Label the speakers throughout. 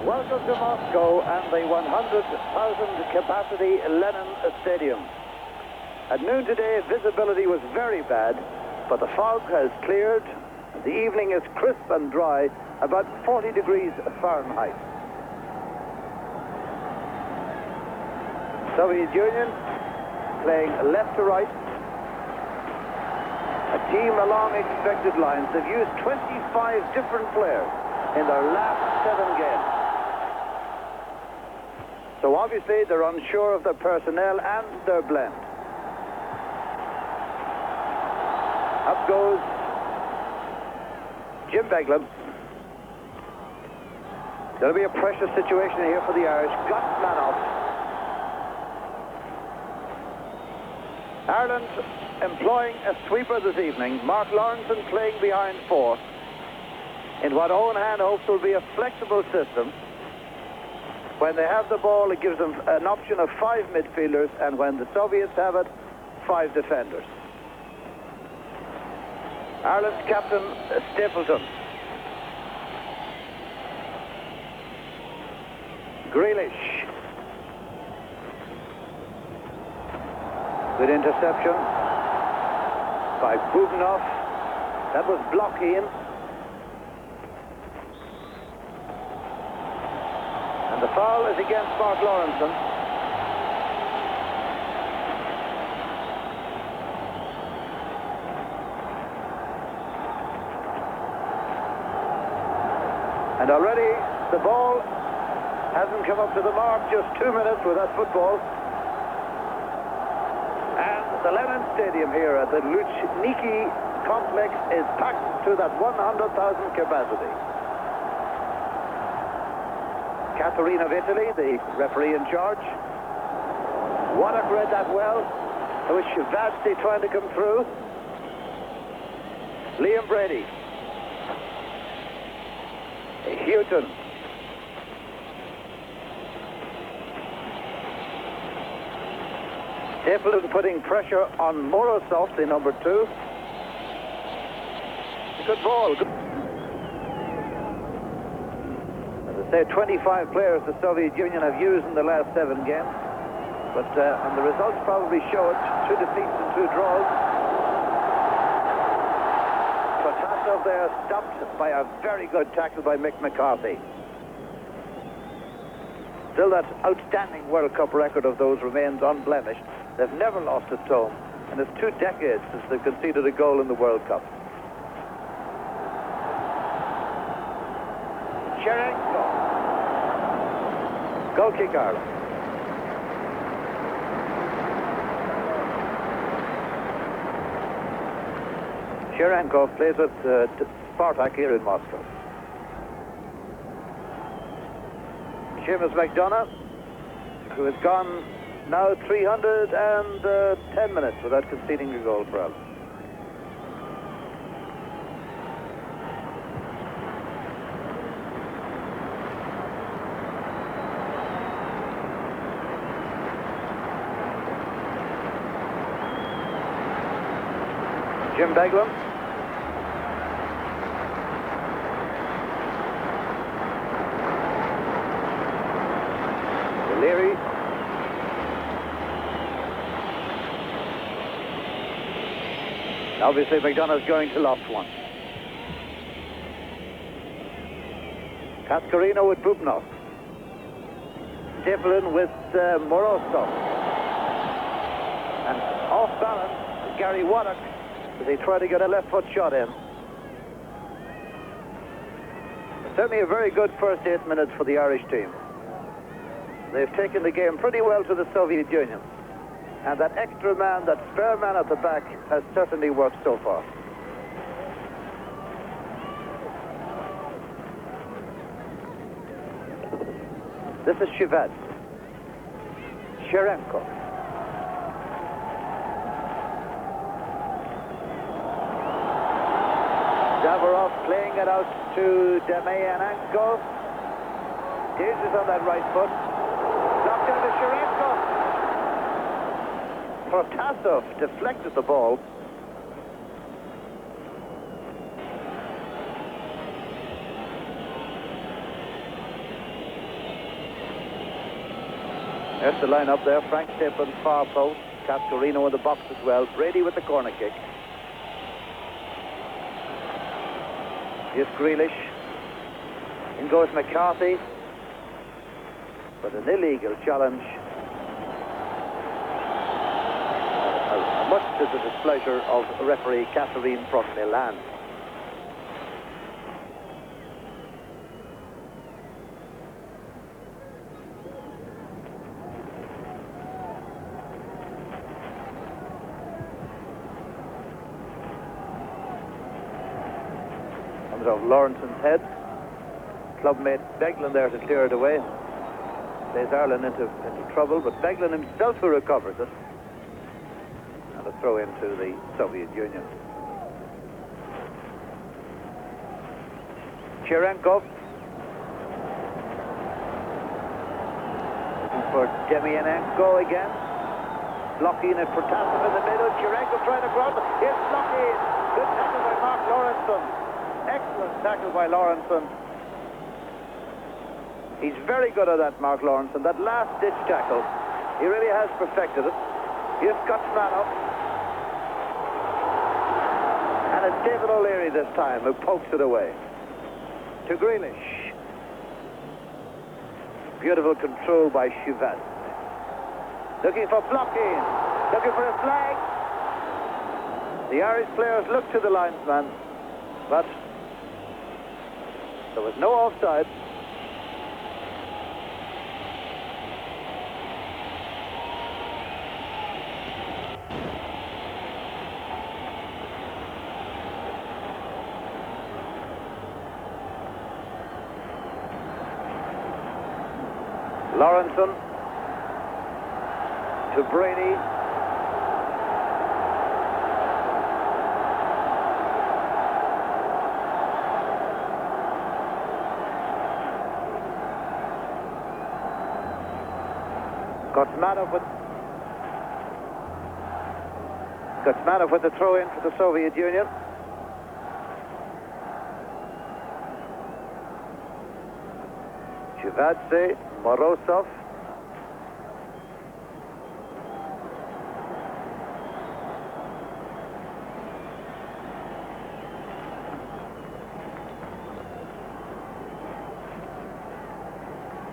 Speaker 1: Welcome to Moscow and the 100,000 capacity Lenin Stadium. At noon today, visibility was very bad, but the fog has cleared. The evening is crisp and dry, about 40 degrees Fahrenheit. Soviet Union playing left to right. A team along expected lines. They've used 25 different players in their last 7 games. So obviously they're unsure of their personnel and their blend. Up goes Jim Beglin. There'll be a pressure situation here for the Irish. Got man off. Ireland employing a sweeper this evening. Mark Lawrenson playing behind 4 in what Owen Hand hopes will be a flexible system. When they have the ball, it gives them an option of 5 midfielders, and when the Soviets have it, 5 defenders. Ireland's captain, Stapleton. Grealish. Good interception by Bubnov. That was blocking. And the foul is against Mark Lawrenson. And already the ball hasn't come up to the mark, just 2 minutes with that football. And the Lenin Stadium here at the Luzhniki complex is packed to that 100,000 capacity. Caterina of Italy, the referee in charge. Waddock read that well. It was Shivasti trying to come through. Liam Brady. Houghton. Stapleton putting pressure on Morozov, the number 2. Good ball. As I say, 25 players the Soviet Union have used in the last 7 games. But and the results probably show it. 2 defeats and 2 draws. Protasov there stopped by a very good tackle by Mick McCarthy. Still, that outstanding World Cup record of those remains unblemished. They've never lost at home, and it's 2 decades since they've conceded a goal in the World Cup. Cherenko. Goal kick Ireland. Cherenko plays with Spartak here in Moscow. Seamus McDonough, who has gone now 310 minutes without conceding a goal for Ireland. Jim Beglin. Leary. Obviously, McDonough's going to loft one. Cascarino with Bubnov. Stapleton with Morozov. And off balance, Gary Waddock, as they try to get a left foot shot in. Certainly a very good first 8 minutes for the Irish team. They've taken the game pretty well to the Soviet Union. And that extra man, that spare man at the back, has certainly worked so far. This is Shivats. Cherenko. Zavarov playing it out to Demyanenko. Dangerous on that right foot. Knocked into Cherenko. Protasov deflected the ball. There's the line up there. Frank Stapleton, far post. Cascarino in the box as well. Brady with the corner kick. Here's Grealish. In goes McCarthy. But an illegal challenge. Much to the displeasure of referee Catherine from Milan. Comes off Lawrenson's head. Clubmate Beglin there to clear it away. Plays Ireland into trouble, but Beglin himself who recovers it. And a throw into the Soviet Union. Cherenkov. Looking for Demianenko again. Blocking it for Tassim in the middle. Cherenkov trying to cross. It's blocking. Good tackle by Mark Lawrenson. Excellent tackle by Lawrenson. He's very good at that, Mark Lawrenson. That last-ditch tackle, he really has perfected it. Here's Gutsmanov. And it's David O'Leary this time who pokes it away. To Grealish. Beautiful control by Chivas. Looking for blocking. Looking for a flag. The Irish players look to the linesman, but there was no offside. Lawrenson to Brady. Gutsmanov with the throw in for the Soviet Union. Chivadze, Morozov.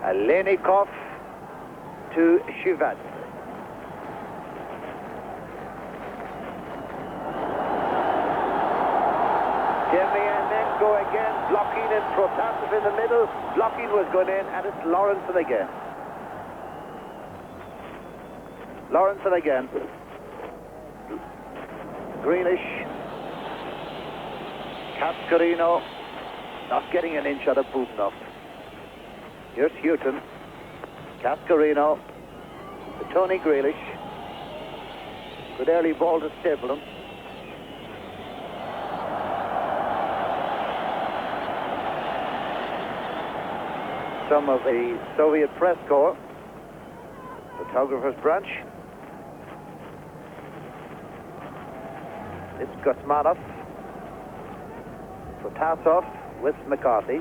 Speaker 1: Alenikov to Chivadze. Demianenko again, blocking in, Protasov in the middle. Blocking was going in, and it's Lawrenson again. Lawrenson again. Grealish. Cascarino. Not getting an inch out of Budanov. Here's Houghton. Cascarino. To Tony Grealish. Good early ball to Stapleton. Some of the Soviet press corps, photographers branch. It's Gutsmanov, Protasov with McCarthy.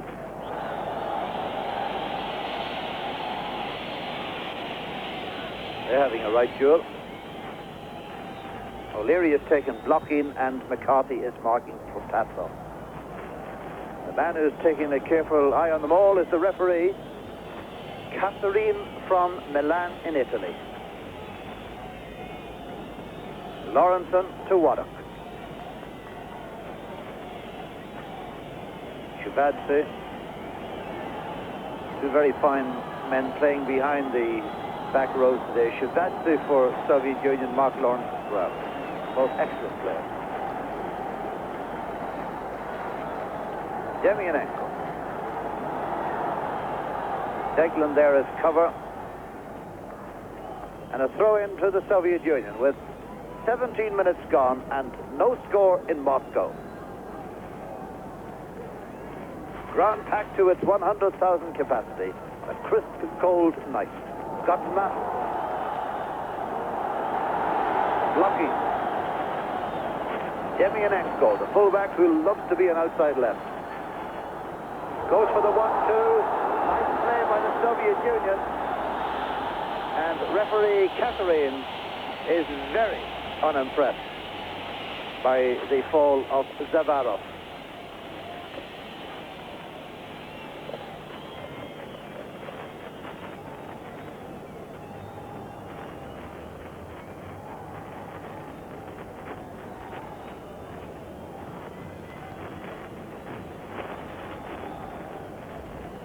Speaker 1: They're having a right duel. O'Leary is taking blocking and McCarthy is marking Protasov. The man who's taking a careful eye on them all is the referee, Catherine from Milan in Italy. Lawrenson to Waddock. Chivadze. Two very fine men playing behind the back rows today. Chivadze for Soviet Union, Mark Lawrence as well. Both excellent players. Demianenko. Beglin there as cover. And a throw in to the Soviet Union with 17 minutes gone and no score in Moscow. Ground packed to its 100,000 capacity. A crisp, cold night. Gutsmanov. Blocking. Demianenko, the fullback who loves to be an outside left. Goes for the 1-2. Nice play by the Soviet Union. And referee Catherine is very unimpressed by the fall of Zavarov.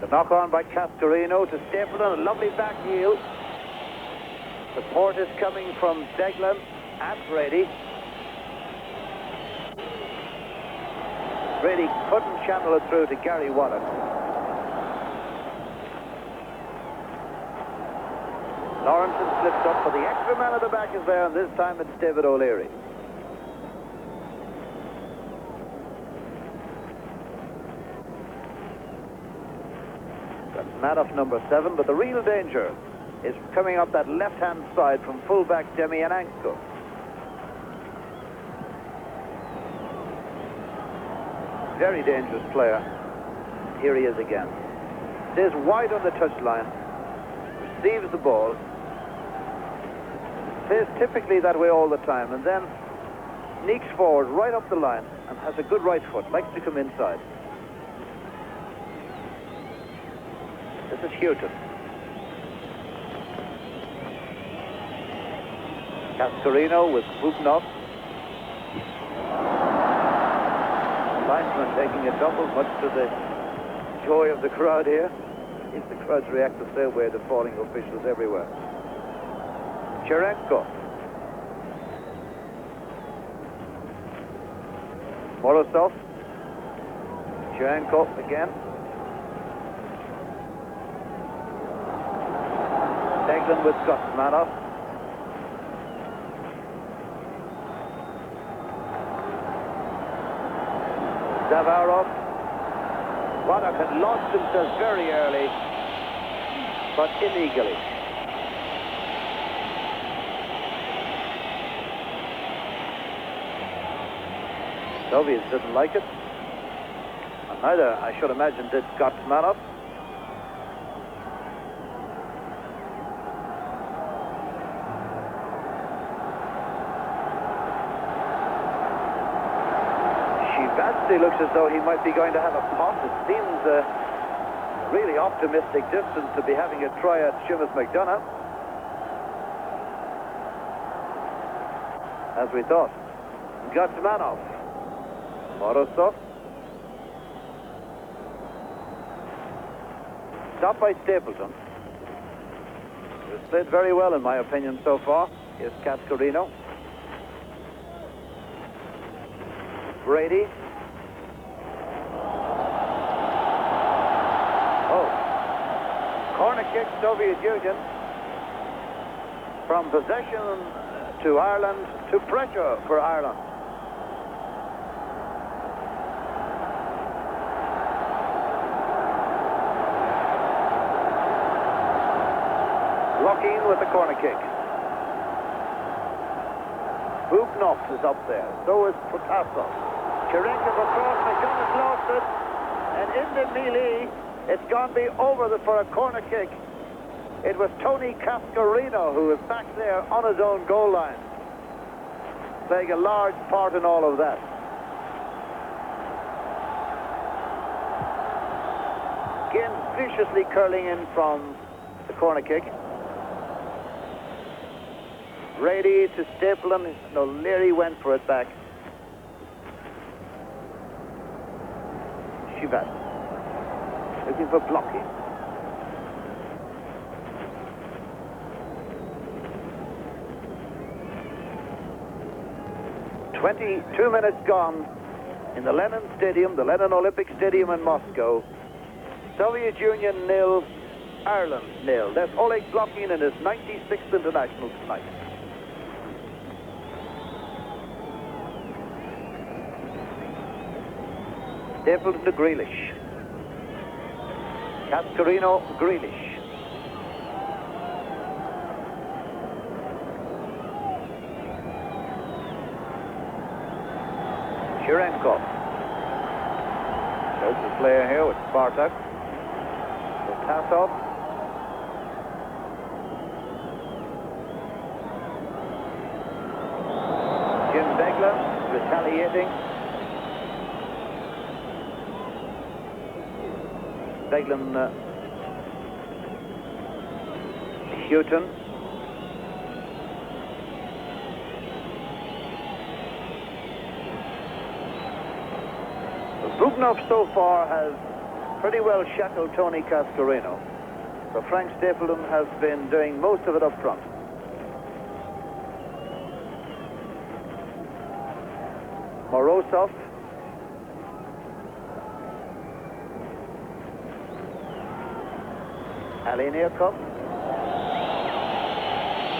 Speaker 1: The knock on by Cascarino to Stapleton, a lovely back heel. Support is coming from Deglan and Brady. Brady couldn't channel it through to Gary Waddock. Lawrenson slips up, but the extra man at the back is there, and this time it's David O'Leary. That's Madoff number 7, but the real danger is coming up that left-hand side from fullback Demianenko. Very dangerous player. Here he is again. Stays wide on the touchline, receives the ball, plays typically that way all the time, and then sneaks forward right up the line and has a good right foot, likes to come inside. This is Houghton. Cascarino with Bubnov. Linesman taking a double, much to the joy of the crowd here. If the crowds react the same way to falling officials everywhere. Cherenko. Morozov. Cherenko again. Deglan with Gutmanov. Zavarov. Waddock had launched himself very early, but illegally. Soviets didn't like it, and neither, I should imagine, did Gutmanov. He looks as though he might be going to have a pot. It seems a really optimistic distance to be having a try at Seamus McDonough. As we thought. Gutmanov. Morozov. Stopped by Stapleton. He has played very well, in my opinion, so far. Here's Cascarino. Brady. Corner kick, Soviet Union. From possession to Ireland to pressure for Ireland. Lockeen with the corner kick. Bubnov is up there. So is Protasov. Cherenkov across. McDonough's lost it. And in the melee, it's gone be over for a corner kick. It was Tony Cascarino who was back there on his own goal line, playing a large part in all of that. Again, viciously curling in from the corner kick. Brady to Stapleton, and O'Leary went for it back. Shivat. Looking for blocking. "22 minutes gone in the Lenin Stadium, the Lenin Olympic Stadium in Moscow. Soviet Union 0, Ireland 0. That's Oleg Blokhin in his 96th international tonight. Stapleton to Grealish. Cascarino, Grealish. Cherenko. There's the player here with Spartak. Protasov. retaliating. Beglin, Houghton. Bubnov so far has pretty well shackled Tony Cascarino. So Frank Stapleton has been doing most of it up front. Morozov. Aleniakov.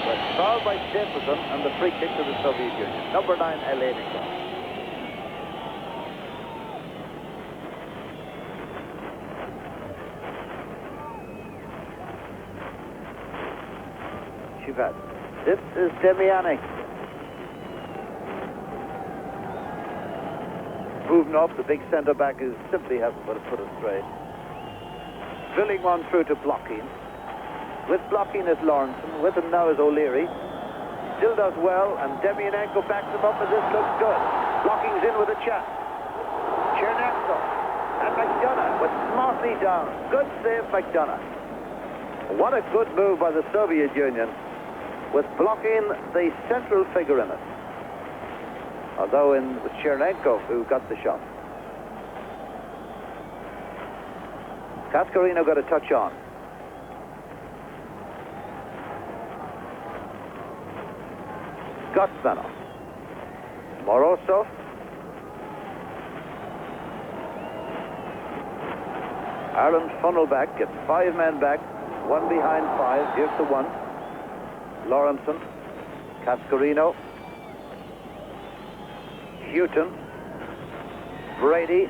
Speaker 1: But fouled by Stapleton and the free kick to the Soviet Union. Number 9, Aleniakov. Chivat. This is Demianic. Bubnov, the big centre-back, who simply hasn't got a foot straight. Drilling one through to Blokhin. With Blokhin is Lawrenson. With him now is O'Leary. Still does well, and Demianenko backs him up, and this looks good. Blokhin's in with a chance. Chernenko and McDonough, but smartly down. Good save, McDonough. What a good move by the Soviet Union, with Blokhin the central figure in it. Although it was Chernenko who got the shot. Cascarino got a touch on. Gotsmanov. Morozov. Ireland funnel back, gets 5 men back, 1 behind 5. Here's the 1. Lawrenson. Cascarino. Houghton. Brady.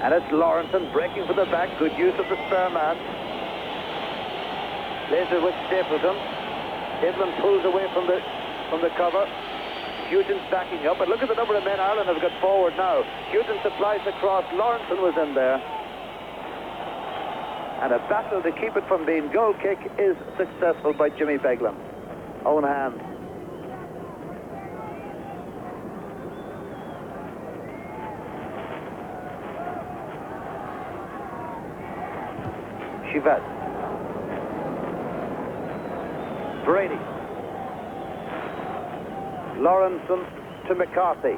Speaker 1: And it's Lawrenson breaking for the back. Good use of the spare man. Plays it with Stapleton. Stapleton pulls away from the cover. Houghton's backing up. But look at the number of men Ireland have got forward now. Houghton supplies the cross. Lawrenson was in there. And a battle to keep it from being goal kick is successful by Jimmy Beglin. Own hand. Chivat. Brady. Lawrenson to McCarthy.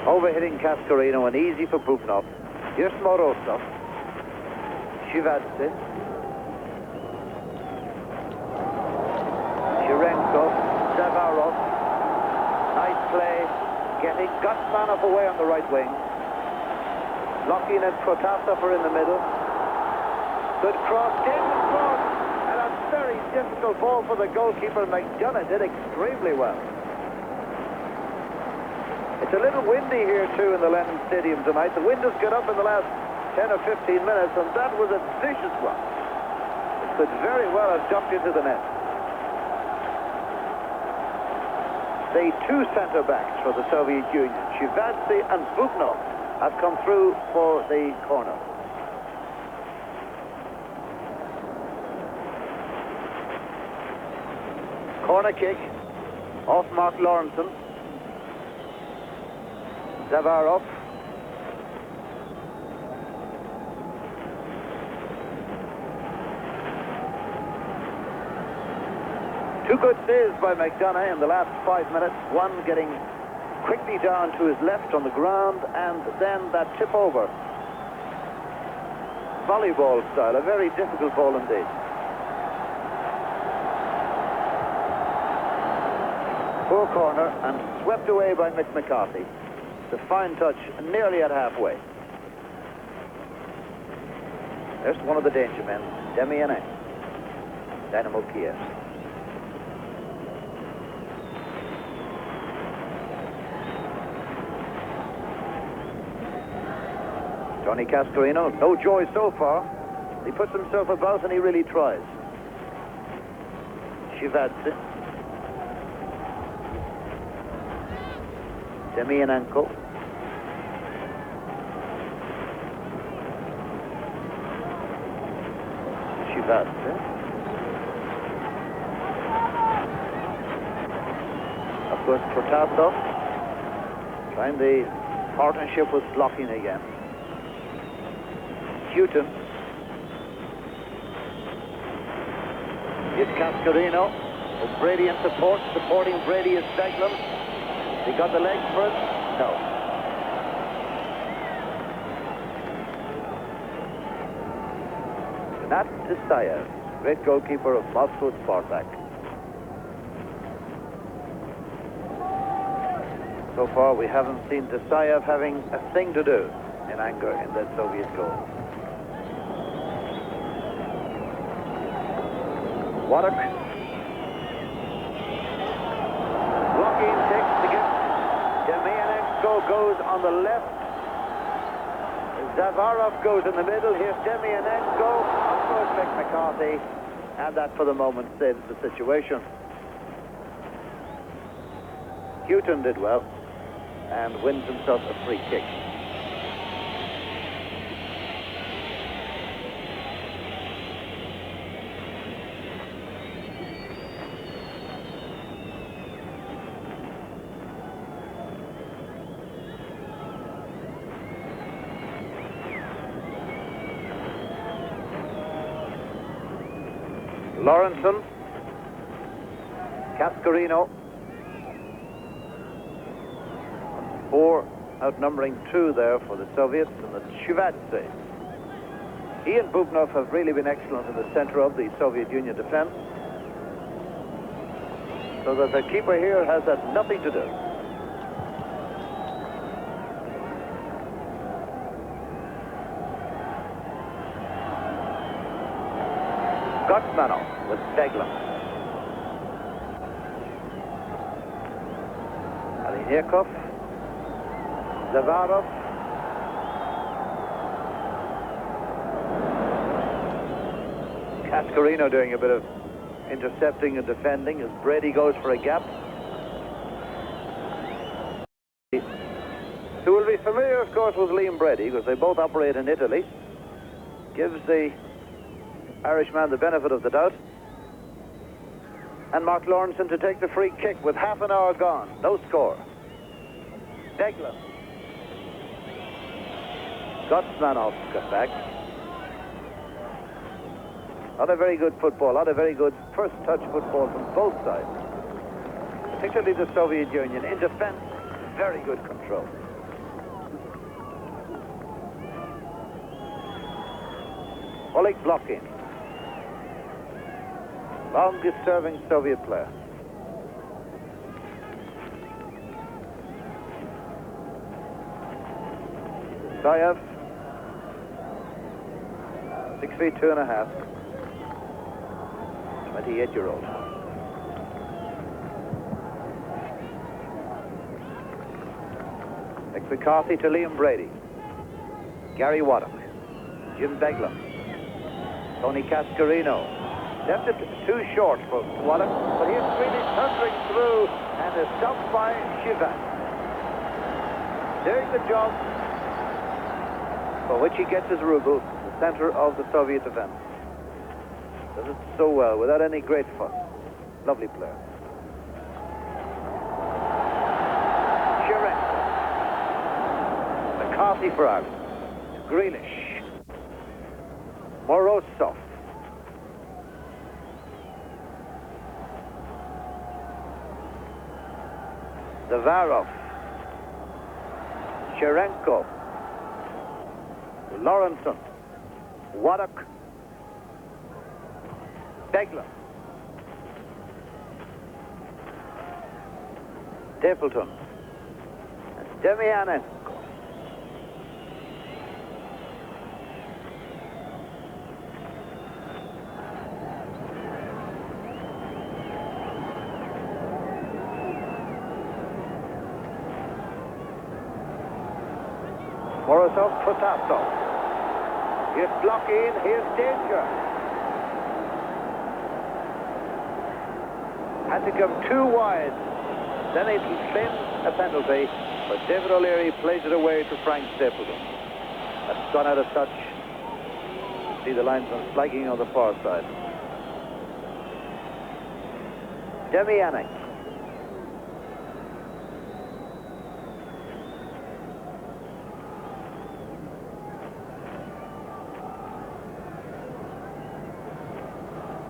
Speaker 1: Overhitting Cascarino and easy for Bubnov. Here's Morozov. Shivadze. Shirenko. Zavarov. Nice play. Getting Gotsmanov away on the right wing. Blokhin and Protasov are in the middle. Good cross. David cross. And a very difficult ball for the goalkeeper. McDonough did extremely well. It's a little windy here, too, in the Lennon Stadium tonight. The wind has got up in the last 10 or 15 minutes, and that was a vicious one. It could very well have jumped into the net. The 2 centre-backs for the Soviet Union, Shivadze and Bubnov, have come through for the corner. Corner kick off Mark Lawrenson. Zavarov. Two good saves by McDonough in the last 5 minutes. One getting quickly down to his left on the ground, and then that tip over. Volleyball style, a very difficult ball indeed. Poor corner and swept away by Mick McCarthy. It's a fine touch, nearly at halfway. There's one of the danger men, Demianek, Dynamo Kiev. Tony Cascarino, no joy so far. He puts himself about and he really tries. Shivadze. Demianenko. Shivat. Of course, Protasov trying the partnership with blocking again. Houghton. It's Cascarino. Brady in support. Supporting Brady is Steglin. He got the legs first? No. Nat Tisayev, great goalkeeper of Moscow Spartak. So far, we haven't seen Tisayev having a thing to do in anger in that Soviet goal. Wadok. Blocking takes the gift. Demianenko goes on the left. Zavarov goes in the middle. Here's Demianenko. Of course, Mick McCarthy. And that, for the moment, saves the situation. Houghton did well and wins himself a free kick. Lawrenson, Cascarino, 4 outnumbering 2 there for the Soviets, and the Shivadze. He and Bubnov have really been excellent in the center of the Soviet Union defense, so that the keeper here has had nothing to do. Gotsmanov with Steglin. Alinikov. Zavarov. Cascarino doing a bit of intercepting and defending as Brady goes for a gap. Who will be familiar, of course, with Liam Brady, because they both operate in Italy. Gives the Irishman the benefit of the doubt. And Mark Lawrenson to take the free kick with half an hour gone. No score. Steglin. Gotsmanov got back. A lot of very good football, a lot of very good first touch football from both sides. Particularly the Soviet Union. In defense, very good control. Oleg Blokhin. Longest serving Soviet player. Sayev, 6 feet 2.5, 28-year-old. Mick McCarthy to Liam Brady. Gary Wadok. Jim Beglin. Tony Cascarino. Left it too short for Wadok, but here's Swedish thundering through and is stopped by Shivat. Doing the job for which he gets his ruble, the center of the Soviet defense. Does it so well, without any great fuss. Lovely player. Shirenko. McCarthy for Ireland. Grealish. Morozov. Zavarov. Shirenko. Lawrenson. Wadok. Beglin. Stapleton. And Demianenko. Morozov, Protasov. Here's blocking, here's danger. Had to come too wide. Then it claimed a penalty, but David O'Leary plays it away to Frank Stapleton. That's gone out of touch. See the linesman flagging on the far side. Demianic.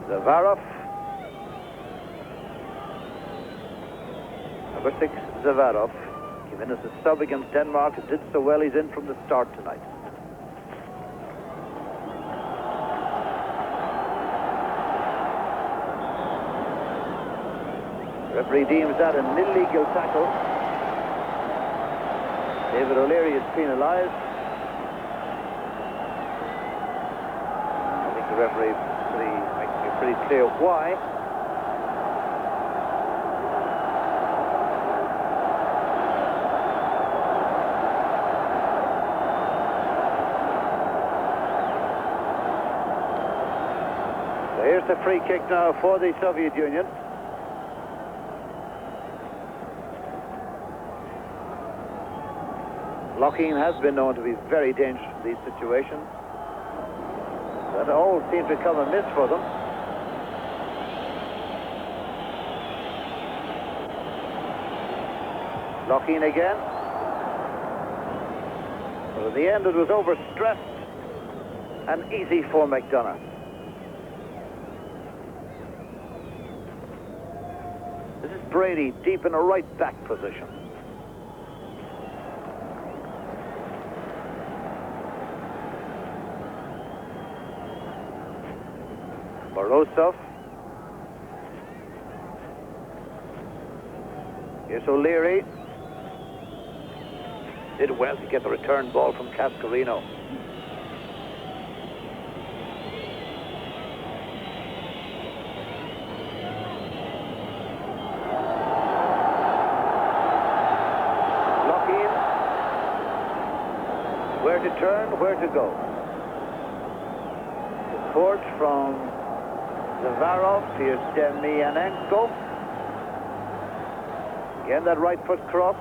Speaker 1: Zavarov. Number 6, Zavarov. Came in as a sub against Denmark and did so well. He's in from the start tonight. Referee deems that an illegal tackle. David O'Leary is penalised. I think the referee makes it pretty clear why. So here's the free kick now for the Soviet Union. Lougheed has been known to be very dangerous in these situations. That all seems to come amiss for them. Lougheed again. But at the end it was overstressed and easy for McDonagh. This is Brady deep in a right back position. Morozov. Here's O'Leary. Did well to get the return ball from Cascarino. Lougheed. Where to turn, where to go. Support from Zavarov. Here's Demianenko. Again, that right foot cross.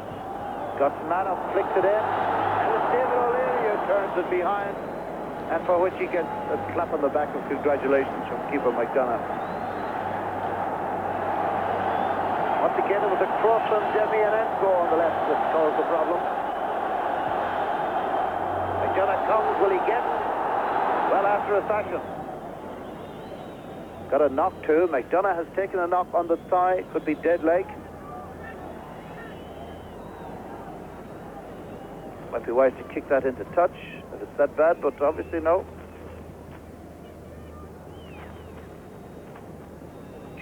Speaker 1: Gutmanov flicks it in. And it's David O'Leary who turns it behind, and for which he gets a clap on the back of congratulations from keeper McDonagh. Once again, it was a cross from Demianenko on the left that caused the problem. McDonagh comes. Will he get? Well, after a fashion. Got a knock too. McDonagh has taken a knock on the thigh. Could be dead leg. Might be wise to kick that into touch if it's that bad, but obviously no.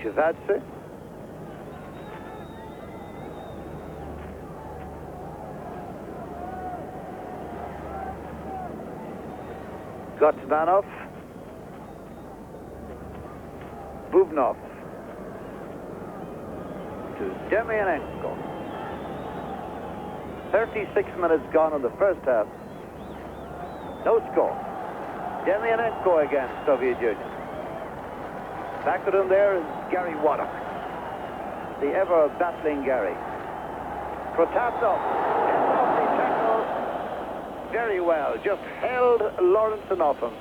Speaker 1: Chivadze. Gutmanov. Bubnov to Demianenko. 36 minutes gone in the first half. No score. Demianenko again, Soviet Union. Back with him there is Gary Waddock. The ever-battling Gary. Protasov ends off the tackle very well. Just held Lawrenson off him.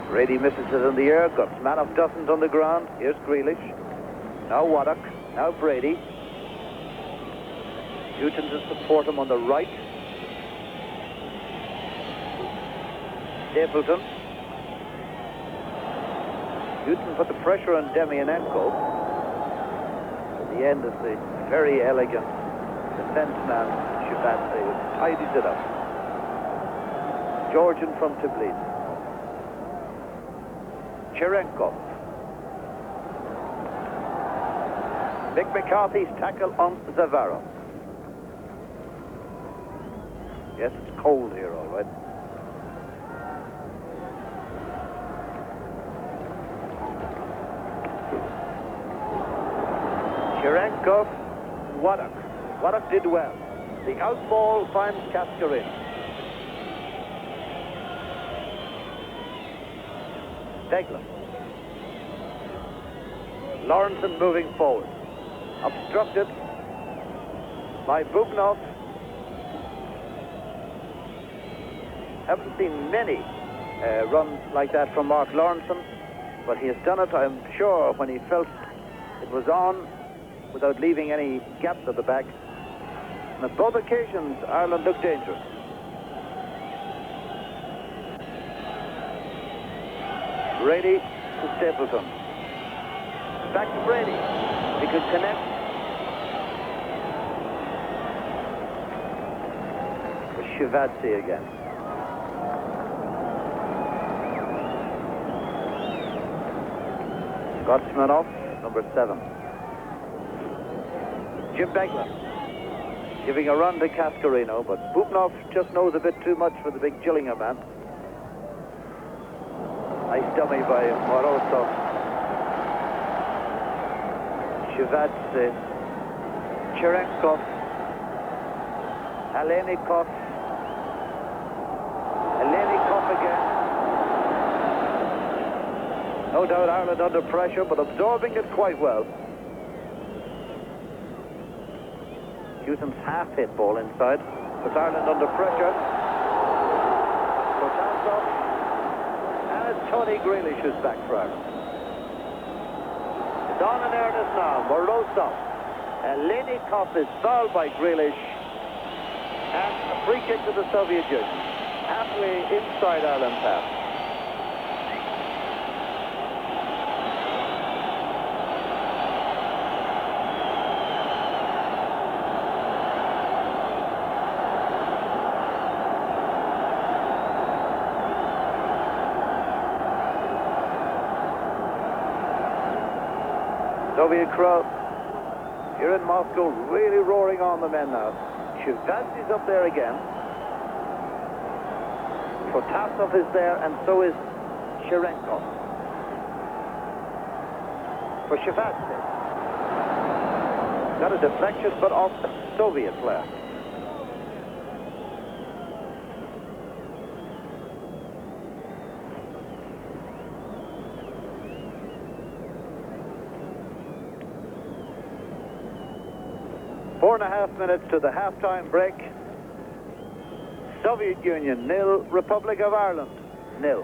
Speaker 1: Brady misses it in the air. Gutmanov doesn't on the ground. Here's Grealish. Now Waddock. Now Brady. Newton to support him on the right. Stapleton. Newton put the pressure on Demianenko. At the end is the very elegant defenseman Chivadze, who tidies it up. Georgian from Tbilisi. Cherenkov. Mick McCarthy's tackle on Zavarov. Yes, it's cold here, all right. Waddock. Waddock did well. The outball finds Cascarino. Deglan. Lawrenson moving forward. Obstructed by Bubnov. Haven't seen many runs like that from Mark Lawrenson, but he has done it, I'm sure, when he felt it was on without leaving any gaps at the back. And on both occasions, Ireland looked dangerous. Brady to Stapleton. Back to Brady. He could connect. Shivadze again. Gotsmanov, number 7. Jim Begler giving a run to Cascarino, but Bubnov just knows a bit too much for the big Gillingham man. Nice dummy by Morozov. Shivadze, Cherenkov, Alenikov again. No doubt Ireland under pressure, but absorbing it quite well. Hewson's half-hit ball inside. Puts Ireland under pressure. Kotasov. And it's Tony Grealish who's back for Ireland. It's on in earnest now. Morozov. Alenikov is fouled by Grealish. And a free kick to the Soviet Union. Halfway inside Ireland's half. Soviet crowd here in Moscow really roaring on the men now. Shivadze's up there again. Kotasov is there, and so is Cherenkov. For Shivadze. Got a deflection, but off the Soviet player. Four and a half minutes to the halftime break. Soviet Union 0, Republic of Ireland 0.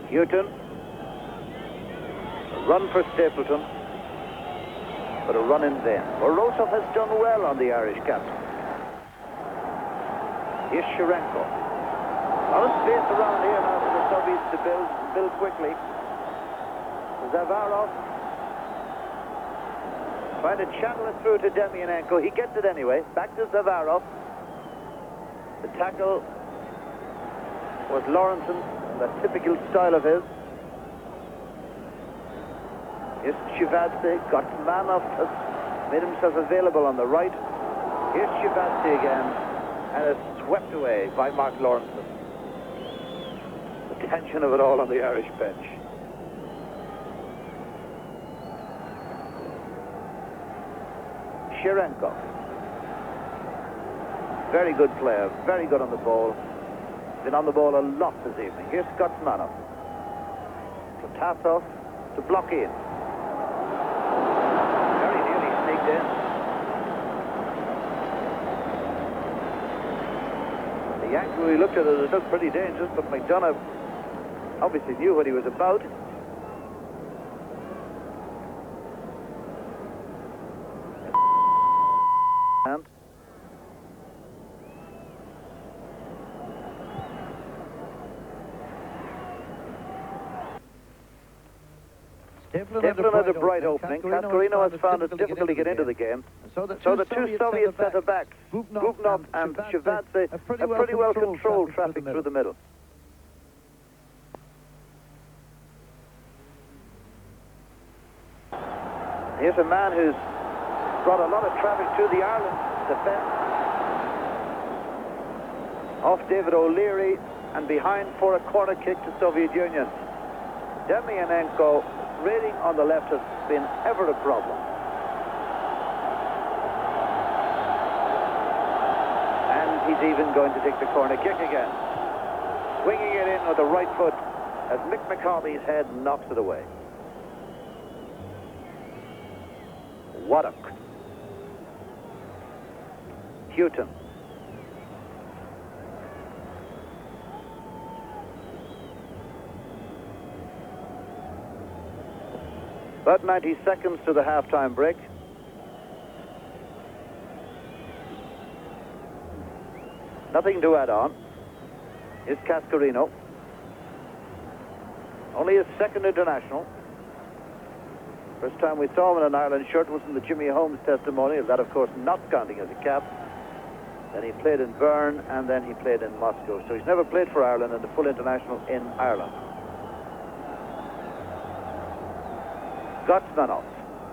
Speaker 1: Houghton. A run for Stapleton, but a run in vain. Morozov has done well on the Irish captain. Here's Cherenko. A lot of space around here now for the Soviets to build quickly. Zavarov trying to channel it through to Demianenko. He gets it anyway. Back to Zavarov. The tackle was Lawrenson, that typical style of his. Here's Shivadze. Gotsmanov has made himself available on the right. Here's Shivadze again, and it's swept away by Mark Lawrenson. The tension of it all on the Irish bench. Cherenkov. Very good player, very good on the ball. Been on the ball a lot this evening. Here's Gotsmanov. Kotasov to block in. Very nearly sneaked in. The angle we looked at it looked pretty dangerous, but McDonough obviously knew what he was about. Stapleton had a bright opening. Cascarino has found it difficult to get into the game. So the two Soviet centre-backs, Bubnov and Shivadze, have pretty well controlled traffic through the middle. Here's a man who's brought a lot of traffic through the Ireland defence. Off David O'Leary and behind for a corner kick to Soviet Union. Demianenko reading on the left has been ever a problem. And he's even going to take the corner kick again. Swinging it in with the right foot as Mick McCarthy's head knocks it away. Waddock. Houghton. About 90 seconds to the half-time break. Nothing to add on. Is Cascarino. Only his second international. First time we saw him in an Ireland shirt was in the Jimmy Holmes testimonial. That, of course, not counting as a cap. Then he played in Bern, and then he played in Moscow. So he's never played for Ireland and the full international in Ireland. Gotsmanov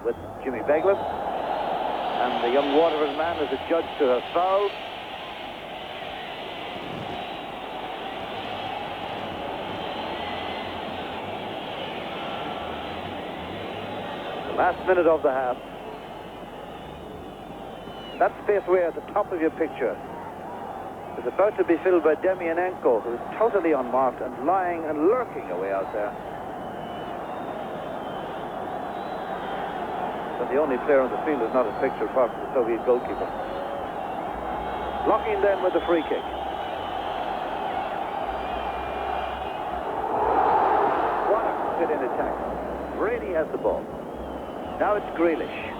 Speaker 1: with Jimmy Beglin. And the young Waterford man is adjudged to have fouled. Last minute of the half. That space way at the top of your picture is about to be filled by Demianenko, who is totally unmarked and lying and lurking away out there. But the only player on the field is not his picture apart from the Soviet goalkeeper. Blocking then with the free kick. What a fit in attack. Brady has the ball. Now it's Grealish.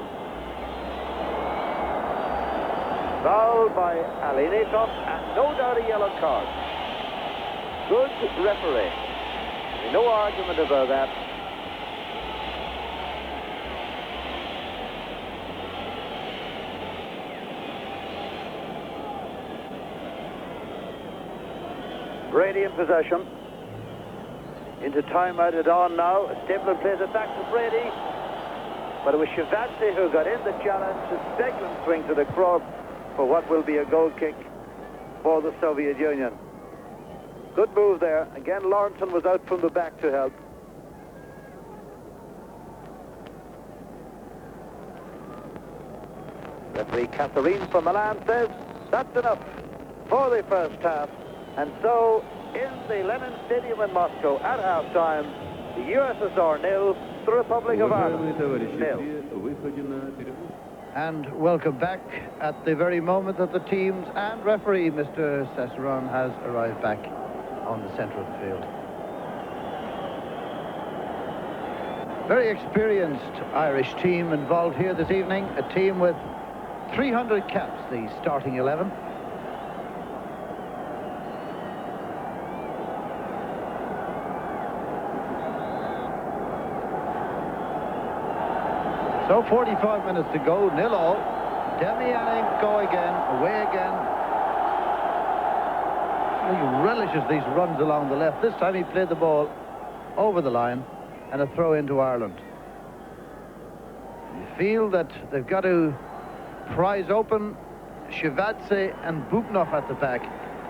Speaker 1: Fouled by Alinetov, and no doubt a yellow card. Good referee. No argument about that. Brady in possession. Into time added on now. Stapleton plays it back to Brady. But it was Shevadze who got in the challenge. Beglin swings it across for what will be a goal kick for the Soviet Union. Good move there. Again, Lawrenson was out from the back to help. Referee Catherine from Milan says that's enough for the first half. And so, in the Lenin Stadium in Moscow at halftime, the USSR 0, the Republic of Ireland 0.
Speaker 2: And welcome back at the very moment that the teams and referee, Mr. Cesseron, has arrived back on the centre of the field. Very experienced Irish team involved here this evening. A team with 300 caps, the starting 11. So 45 minutes to go, 0-0. Demianenko again, away again. He relishes these runs along the left. This time he played the ball over the line and a throw into Ireland. You feel that they've got to prize open Shevadze and Bubnov at the back,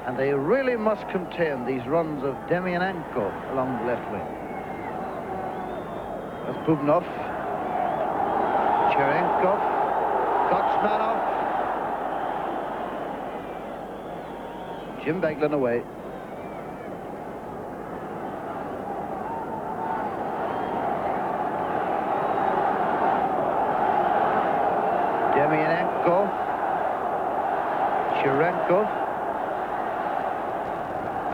Speaker 2: and they really must contain these runs of Demianenko along the left wing. That's Bubnov. Cherenkov, Gotsmanov, Jim Beglin away. Demianenko, Cherenkov,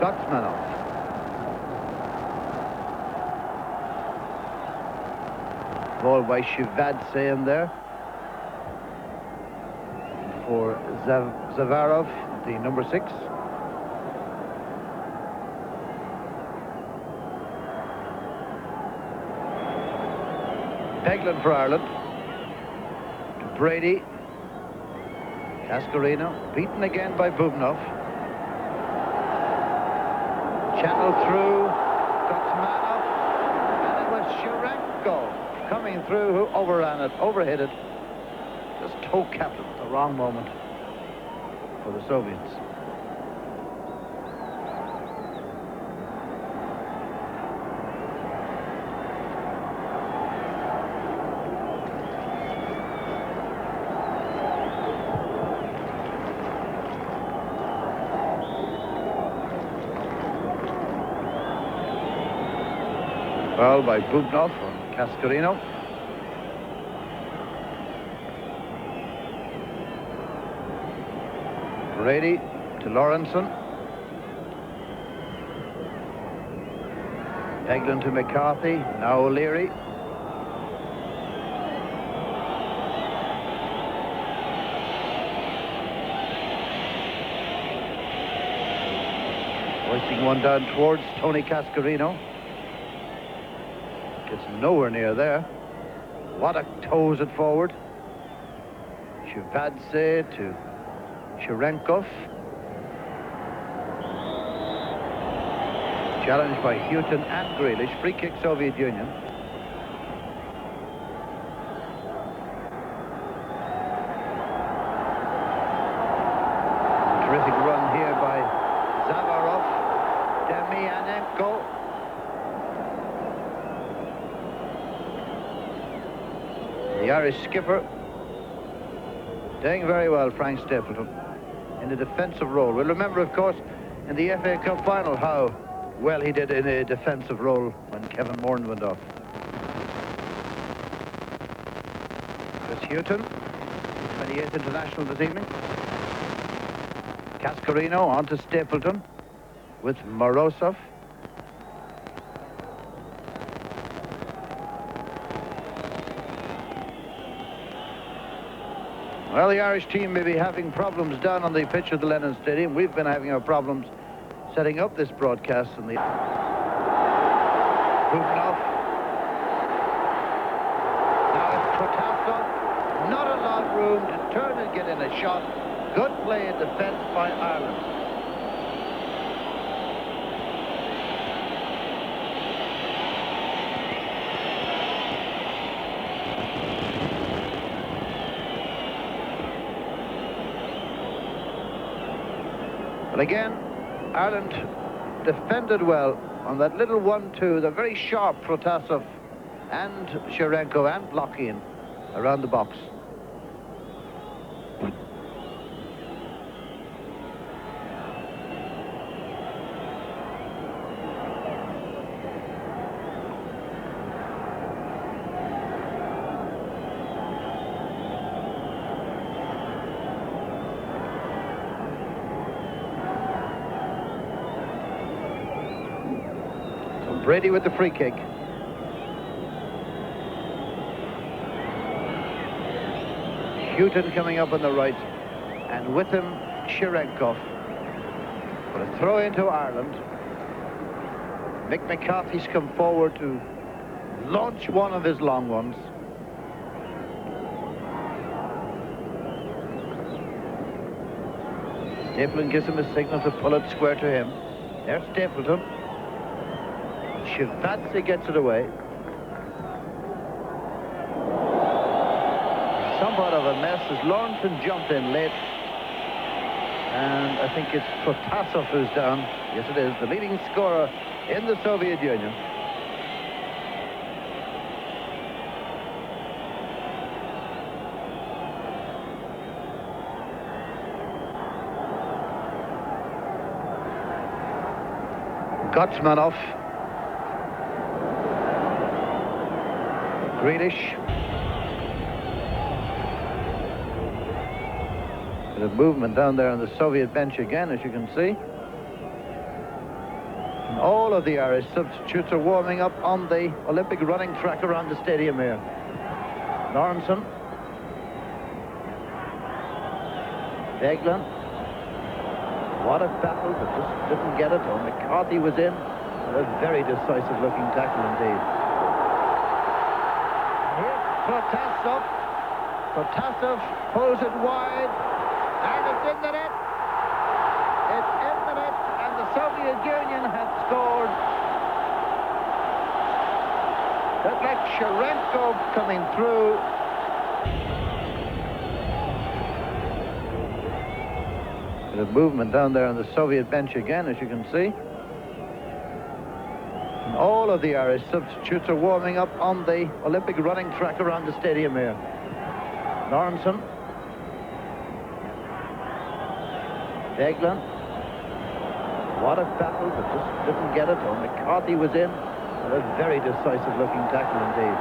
Speaker 2: Gotsmanov. Ball by Shevadze in there for Zavarov, the number 6. Beglin for Ireland. Brady. Cascarino, beaten again by Bubnov. Channel through. Gotsmanov. And it was Cherenkov coming through, who overran it, overhit it. Just toe-capped it at the wrong moment for the Soviets. Foul by Bubnov on Cascarino. Brady to Lawrenson. Eglin to McCarthy. Now O'Leary. Hoisting one down towards Tony Cascarino. Gets nowhere near there. Waddock tows it forward. Shevadze to Cherenkov. Challenged by Houghton and Grealish. Free kick Soviet Union. Terrific run here by Zavarov. Demianenko. The Irish skipper doing very well, Frank Stapleton, in a defensive role. We'll remember, of course, in the FA Cup final how well he did in a defensive role when Kevin Moran went off. Chris Houghton, 28th international this evening. Cascarino on to Stapleton with Morozov. Well, the Irish team may be having problems down on the pitch of the Lennon Stadium. We've been having our problems setting up this broadcast in the... Bubnov. Now it's Protasov. Not a lot of room to turn and get in a shot. Good play in defence by Ireland. But again, Ireland defended well on that little 1-2, the very sharp Protasov and Cherenko and Blokhin around the box. Brady with the free kick. Houghton coming up on the right, and with him Cherenkov. But a throw into Ireland. Mick McCarthy's come forward to launch one of his long ones. Stapleton gives him a signal to pull it square to him. There's Stapleton. Shevadze gets it away. Somewhat of a mess as Lawrenson jumped in late. And I think it's Protasov who's down. Yes, it is. The leading scorer in the Soviet Union. Gotsmanov. Grealish. Bit of movement down there on the Soviet bench again, as you can see. And all of the Irish substitutes are warming up on the Olympic running track around the stadium here. Lawrenson. Eglin. What a battle, but just didn't get it. Oh, McCarthy was in. A very decisive looking tackle indeed. Protasov. Protasov pulls it wide, and it's in the net. It's in the net, and the Soviet Union has scored. Look like Cherenko coming through. Bit of movement down there on the Soviet bench again, as you can see. All of the Irish substitutes are warming up on the Olympic running track around the stadium here. Lawrenson. Eglin. What a battle, but just didn't get it. Oh, McCarthy was in. A very decisive looking tackle indeed.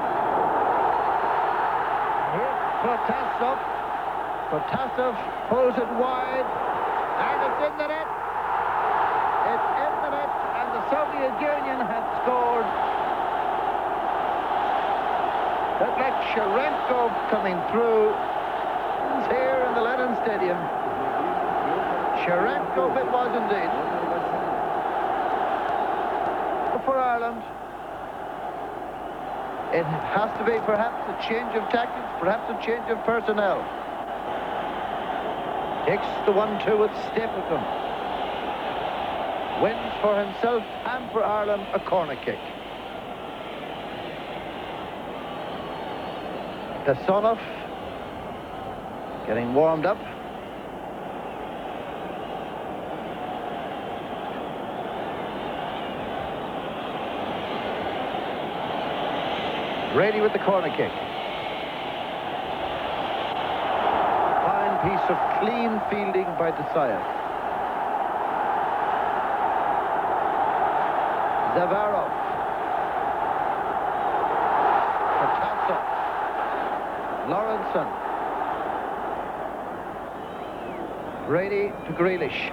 Speaker 2: Here's Protasov. Protasov pulls it wide, and it's in the net. It's in the net, and the Soviet Union have scored. That Sharenko coming through. He's here in the Lennon Stadium. Sharenko it was indeed. For Ireland, it has to be perhaps a change of tactics, perhaps a change of personnel. Takes the 1-2 with Stapleton. Wins for himself and for Ireland a corner kick. Kasonov getting warmed up. Brady with the corner kick. Fine piece of clean fielding by Desailly. Zavarov. Protasov. Lawrenson. Brady to Grealish.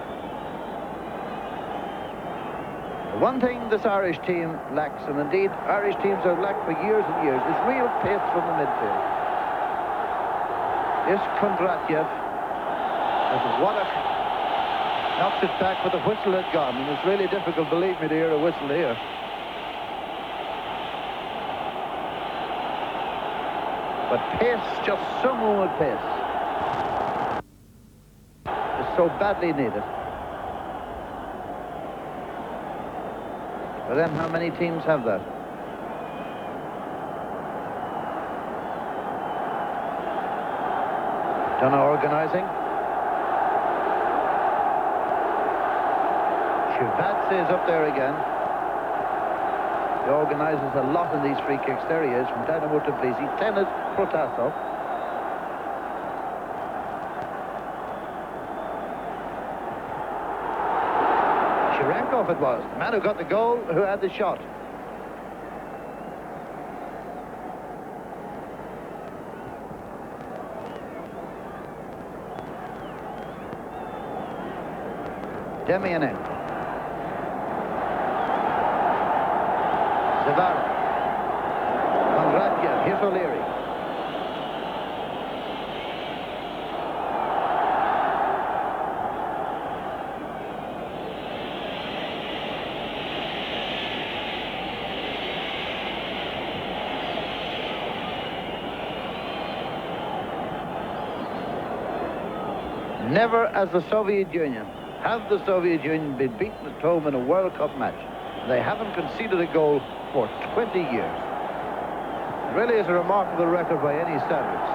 Speaker 2: One thing this Irish team lacks, and indeed Irish teams have lacked for years and years, is real pace from the midfield. This Kondratyev, as Waddock knocks it back, but the whistle had gone, and it's really difficult, believe me, to hear a whistle here. But pace, just some moment pace, is so badly needed. But then how many teams have that? Dunno organising. Shevadze is up there again. He organises a lot in these free kicks. There he is, from Dynamo Tbilisi. 10 is Protasov. Sharenkov it was, the man who got the goal, who had the shot. Demianenko. Zavarov. Kondratyev. Here's O'Leary. Never has the Soviet Union, have the Soviet Union been beaten at home in a World Cup match. They haven't conceded a goal for 20 years. It really is a remarkable record by any standards.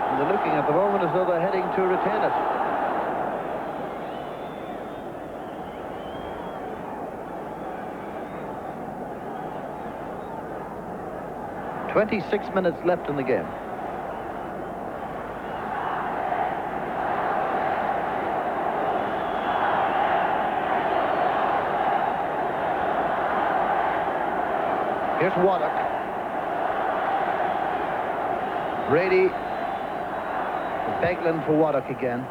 Speaker 2: And they're looking at the moment as though they're heading to retain it. 26 minutes left in the game. Here's Waddock. Brady. Beglin for Waddock again.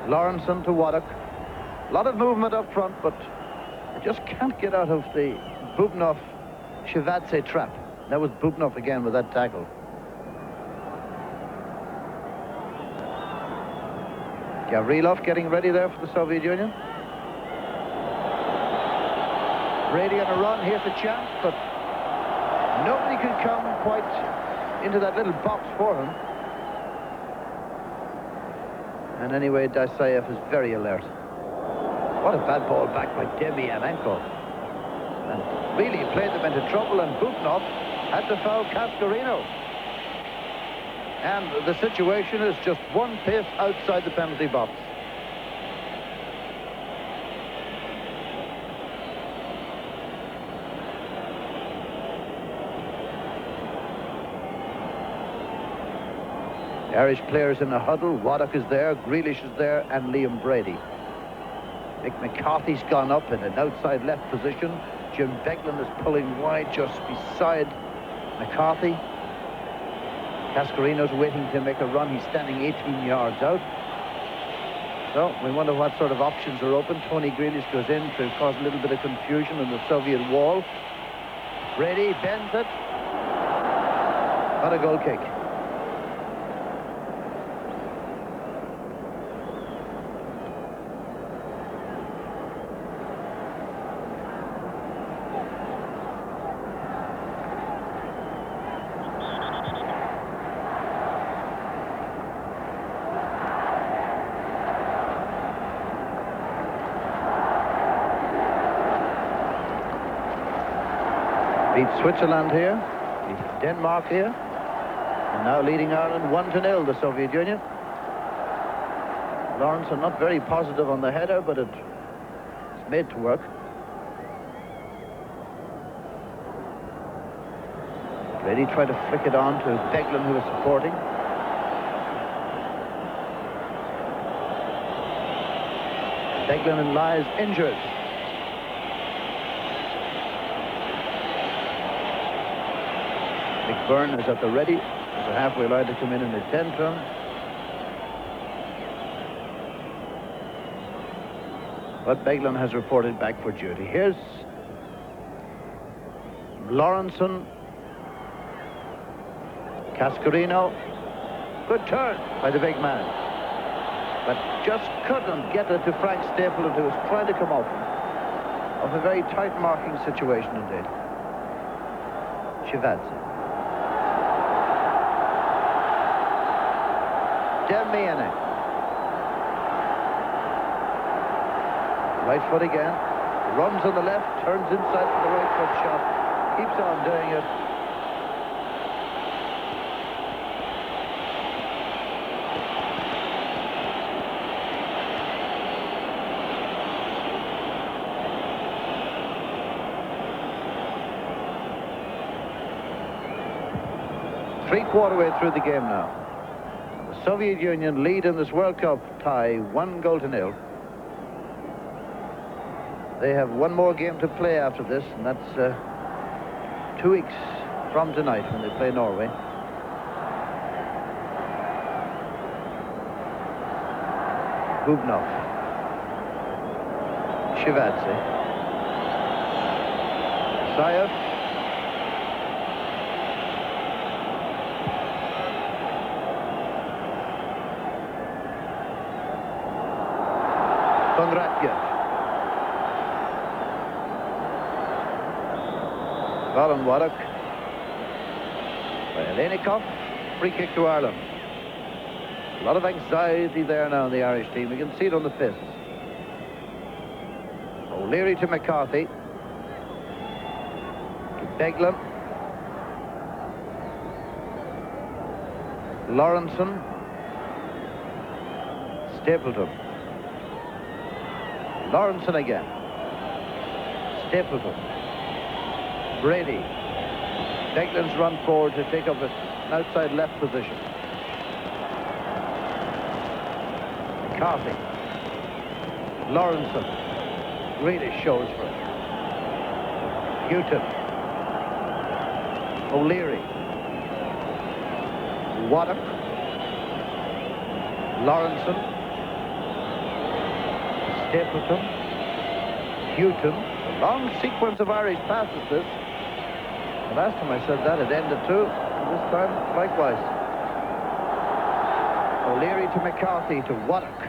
Speaker 2: Lawrenson to Waddock. A lot of movement up front, but they just can't get out of the Bubnov-Shevadze trap. That was Bubnov again with that tackle. Gavrilov getting ready there for the Soviet Union. Brady on a run, here's a chance, but nobody can come quite into that little box for him. And anyway, Dasayev is very alert. What a bad ball back by Demianenko. And really played them into trouble, and Bubnov had to foul Cascarino. And the situation is just one pace outside the penalty box. The Irish players in a huddle. Waddock is there, Grealish is there, and Liam Brady. Mick McCarthy's gone up in an outside left position. Jim Beglin is pulling wide just beside McCarthy. Cascarino's waiting to make a run. He's standing 18 yards out. So we wonder what sort of options are open. Tony Grealish goes in to cause a little bit of confusion in the Soviet wall. Brady bends it. What a goal kick. Beat Switzerland here, beat Denmark here, and now leading Ireland 1-0, the Soviet Union. Lawrence are not very positive on the header, but it's made to work. Brady tried to flick it on to Beglin, who was supporting. Beglin lies injured. Mick Byrne is at the ready. There's a halfway line to come in the 10 turn. But Beglin has reported back for duty. Here's Lawrenson. Cascarino. Good turn by the big man. But just couldn't get it to Frank Stapleton, who was trying to come off of a very tight marking situation indeed. Shivadze. Demiene. Right foot again. Runs on the left, turns inside for the right foot shot. Keeps on doing it. Three-quarter way through the game now. The Soviet Union lead in this World Cup tie 1-0. They have one more game to play after this, and that's 2 weeks from tonight when they play Norway. Bubnov. Shivadze. Sayev. Kondratyev. Colin Waddock. By Olenikov. Free kick to Ireland. A lot of anxiety there now in the Irish team. You can see it on the fists. O'Leary to McCarthy. To Beglin. Lawrenson. Stapleton. Lawrenson again. Stapleton. Brady. Beglin's run forward to take up an outside left position. McCarthy. Lawrenson. Really shows for it. Houghton. O'Leary. Waddock. Lawrenson. Stapleton. Houghton. A long sequence of Irish passes this. The last time I said that it ended too. And this time, likewise. O'Leary to McCarthy to Waddock.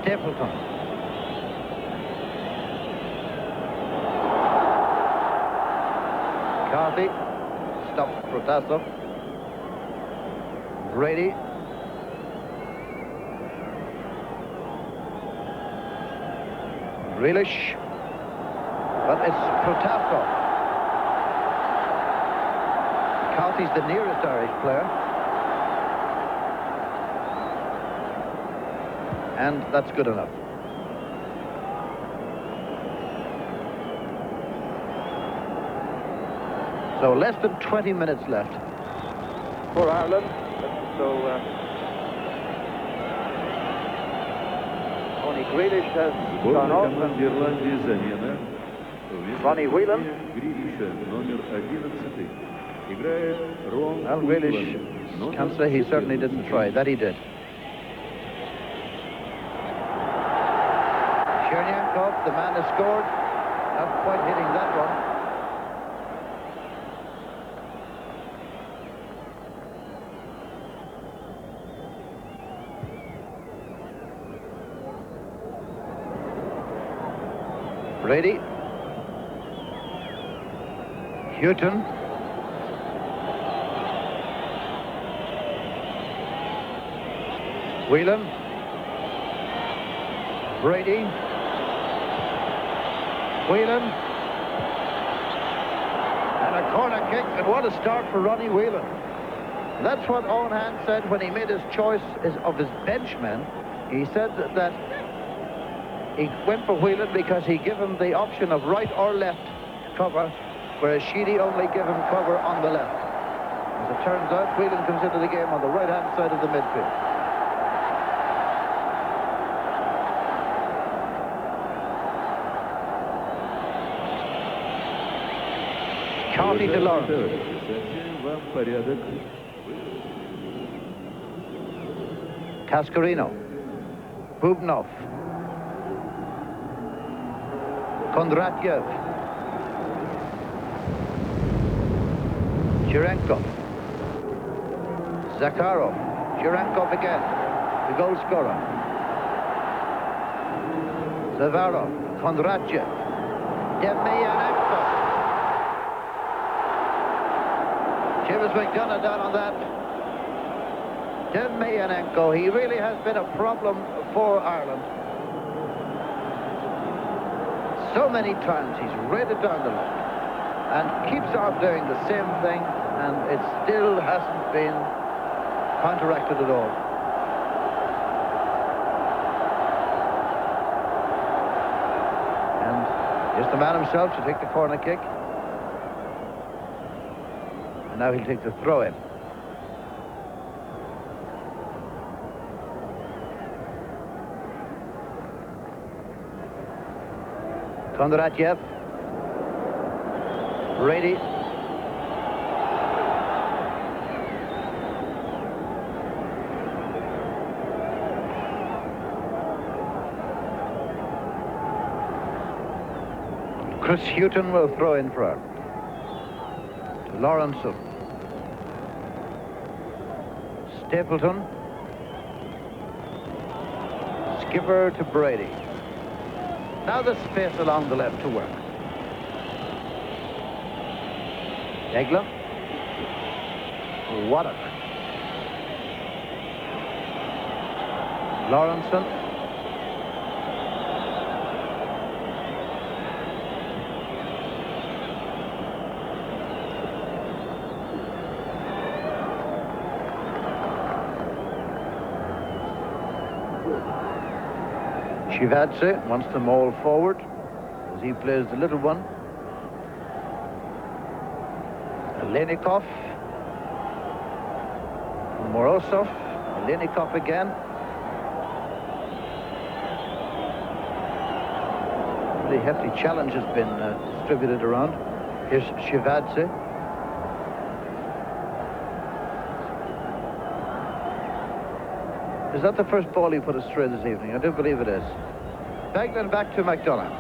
Speaker 2: Stapleton. McCarthy. Stops Protasov. Brady. Grealish. But it's Protasov. McCarthy's the nearest Irish player. And that's good enough. So less than 20 minutes left for Ireland. So
Speaker 1: Tony Grealish has gone
Speaker 3: Сборной
Speaker 1: off.
Speaker 3: команде Ирландии замена.
Speaker 1: Ronnie Whelan.
Speaker 3: Грилиша, номер 11. Играет Рон
Speaker 2: Well,
Speaker 3: Уиллан,
Speaker 2: Grealish
Speaker 3: номер
Speaker 2: can't say he certainly
Speaker 3: 14.
Speaker 2: didn't try. That he did. Chernyankov, the man has scored. Not quite hitting that one. Brady. Houghton. Whelan. Brady. Whelan. And a corner kick, and what a start for Ronnie Whelan. That's what Owen Hand said when he made his choice of his benchmen. He said that he went for Whelan because he gave him the option of right or left cover, whereas Sheedy only gave him cover on the left. As it turns out, Whelan comes into the game on the right-hand side of the midfield. Carney to Lawrence.
Speaker 3: Совсем вам порядок.
Speaker 2: Cascarino. Bubnov. Kondratyev. Cherenkov. Zakharov. Cherenkov again, the goal scorer. Zavarov. Kondratyev. Demyanenko. James McDonough down on that. Demyanenko, he really has been a problem for Ireland. So many times he's raided down the left and keeps on doing the same thing, and it still hasn't been counteracted at all. And here's the man himself to take the corner kick. And now he'll take the throw-in. Kondratyev. Brady. Chris Houghton will throw in for her. To Lawrenson. Stapleton. Skipper to Brady. Now the space along the left to work. Egler. Waddock. Lawrenson. Shivadze wants them all forward as he plays the little one. Lenikov. Morozov. Lenikov again. Really hefty challenge has been distributed around. Here's Shivadze. Is that the first ball he put astray this evening? I do believe it is. Beglin back to McDonough.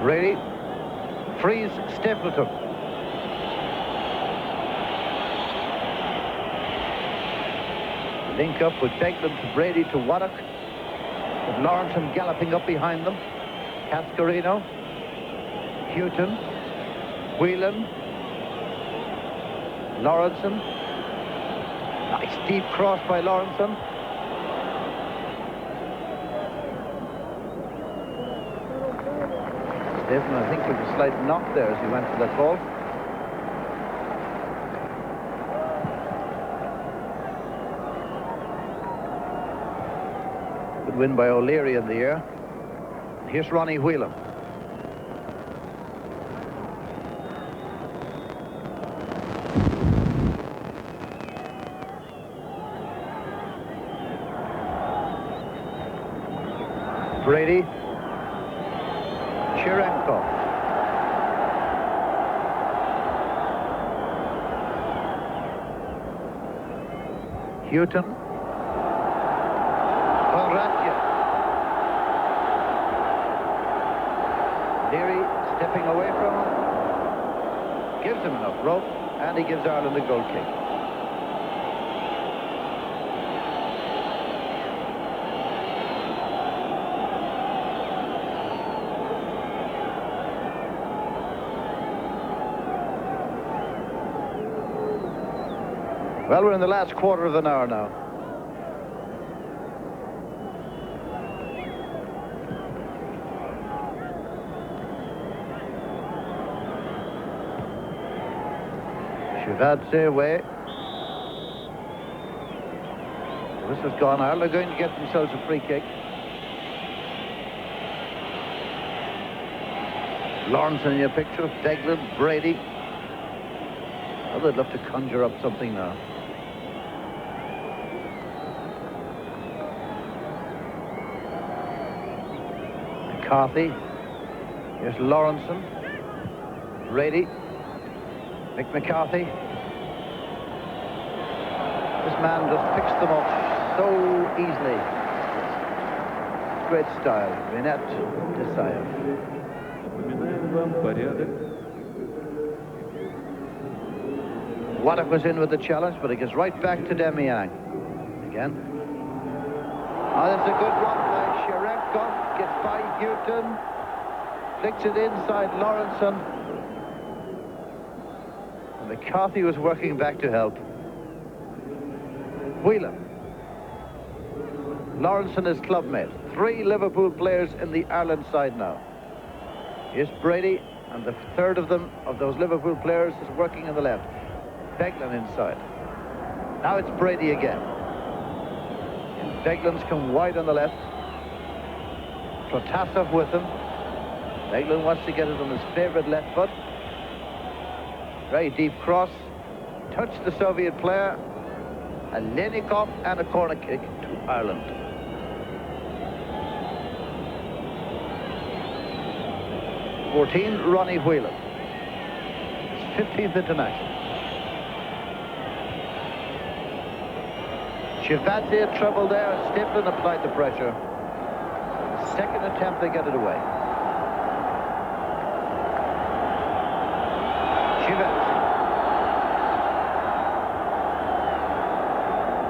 Speaker 2: Brady frees Stapleton. Link up with Beglin to Brady to Waddock. With Lawrenson galloping up behind them. Cascarino. Houghton. Whelan. Lawrenson. Nice deep cross by Lawrenson. Stephen, I think there was a slight knock there as he went for that ball. Good win by O'Leary in the air. Here's Ronnie Whelan. Brady. Chirenko. Houghton. Konradje. Leary stepping away from him. Gives him enough rope, and he gives Ireland a goal kick. Well, we're in the last quarter of an hour now. Shivadze away. The whistle's gone. Ireland are going to get themselves a free kick. Lawrence in your picture. Deglan, Brady. Oh, they'd love to conjure up something now. McCarthy. Here's Lawrenson. Brady. Mick McCarthy. This man just picks them up so easily. Great style. Rinat Desailly.
Speaker 3: Напоминаем вам порядок.
Speaker 2: Waddock was in with the challenge, but it gets right back to Demiang. Again. Oh, that's a good run by Chirenko. Gets by Houghton. Flicks it inside Lawrenson. And McCarthy was working back to help. Whelan. Lawrenson, his clubmate. 3 Liverpool players in the Ireland side now. Here's Brady, and the third of them, of those Liverpool players, is working on the left. Beglan inside. Now it's Brady again. Beglan's come wide on the left. Protasov with him. Beglan wants to get it on his favourite left foot. Very deep cross. Touched the Soviet player. A Lenikov and a corner kick to Ireland. Ronnie Whelan. His 15th international. Shivadze had trouble there. Stiflin applied the pressure. Second attempt, they get it away. Shivadze.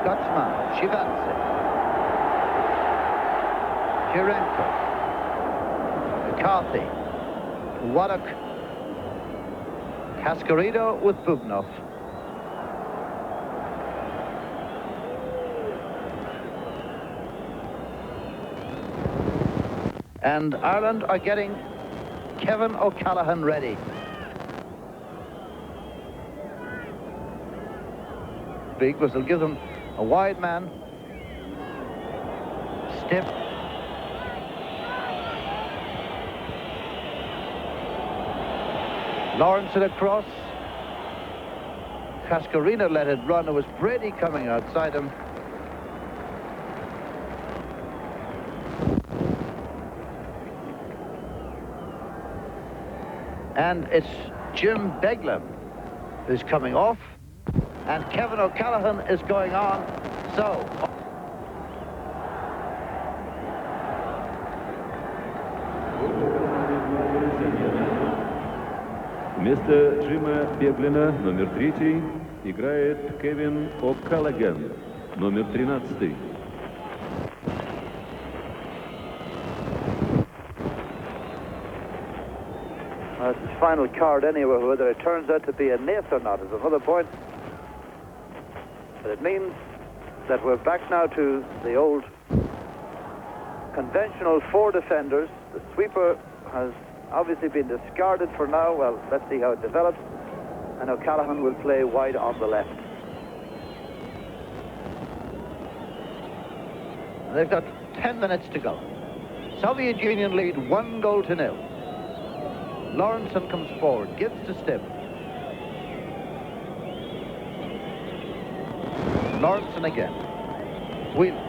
Speaker 2: Gutsman. Shivadze. Chirenko. McCarthy. Waddock. Cascarino with Bubnov. And Ireland are getting Kevin O'Callaghan ready. Big whistle, give them a wide man. Stiff. Lawrence in across. Cascarino let it run. It was Brady coming outside him. And it's Jim Beglan who's coming off, and Kevin O'Callaghan is going on. So
Speaker 3: Вместо Джима Беглина, номер 3, играет Кевин О'Каллаган, номер 13.
Speaker 1: It's his final card anyway. Whether it turns out to be a nace or not is another point. But it means that we're back now to the old conventional 4 defenders. The sweeper has obviously been discarded for now. Well, let's see how it develops. And O'Callaghan will play wide on the left.
Speaker 2: They've got 10 minutes to go. Soviet Union lead 1-0. Lawrenson comes forward, gives to Stibb. Lawrenson again. Whelan.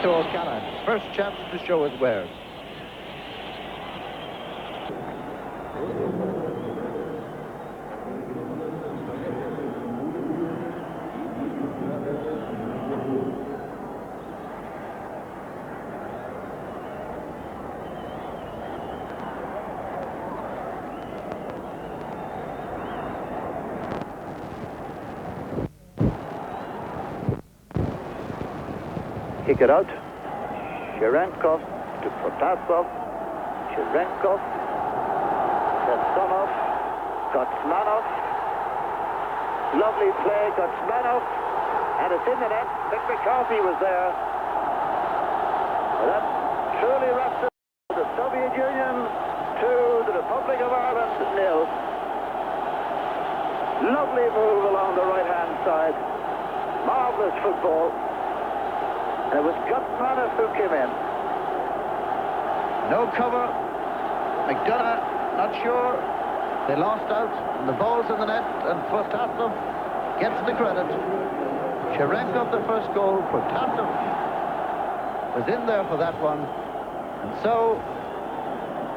Speaker 2: to O'Callaghan. First chance to show his wares.
Speaker 1: Kick it out. Cherenkov to Protasov. Cherenkov. Samsonov. Gotsmanov. Lovely play. Gotsmanov. And it's in the net. Mick McCarthy was there. Well, that truly wraps it. The Soviet Union 2, the Republic of Ireland 0. Lovely move along the right-hand side. Marvellous football. And it was Gotsmanov who came in.
Speaker 2: No cover. McDonough, not sure. They lost out. And the ball's in the net. And Protasov gets the credit. Cherenkov the first goal. Protasov was in there for that one. And so,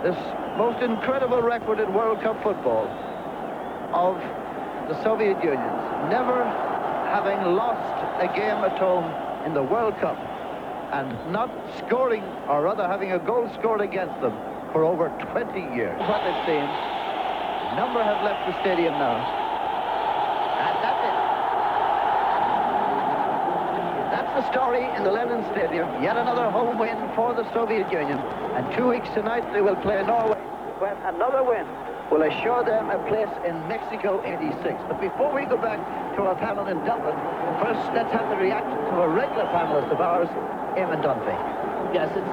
Speaker 2: this most incredible record in World Cup football of the Soviet Union, never having lost a game at home in the World Cup and not scoring, or rather having a goal scored against them for over 20 years. What they've seen, a number have left the stadium now. And that's it. That's the story in the Lenin Stadium. Yet another home win for the Soviet Union. And 2 weeks tonight they will play Norway. When another win will assure them a place in Mexico '86. But before we go back to our panel in Dublin, first let's have the reaction to a regular panelist of ours, Eamon Dunphy.
Speaker 4: Yes, it's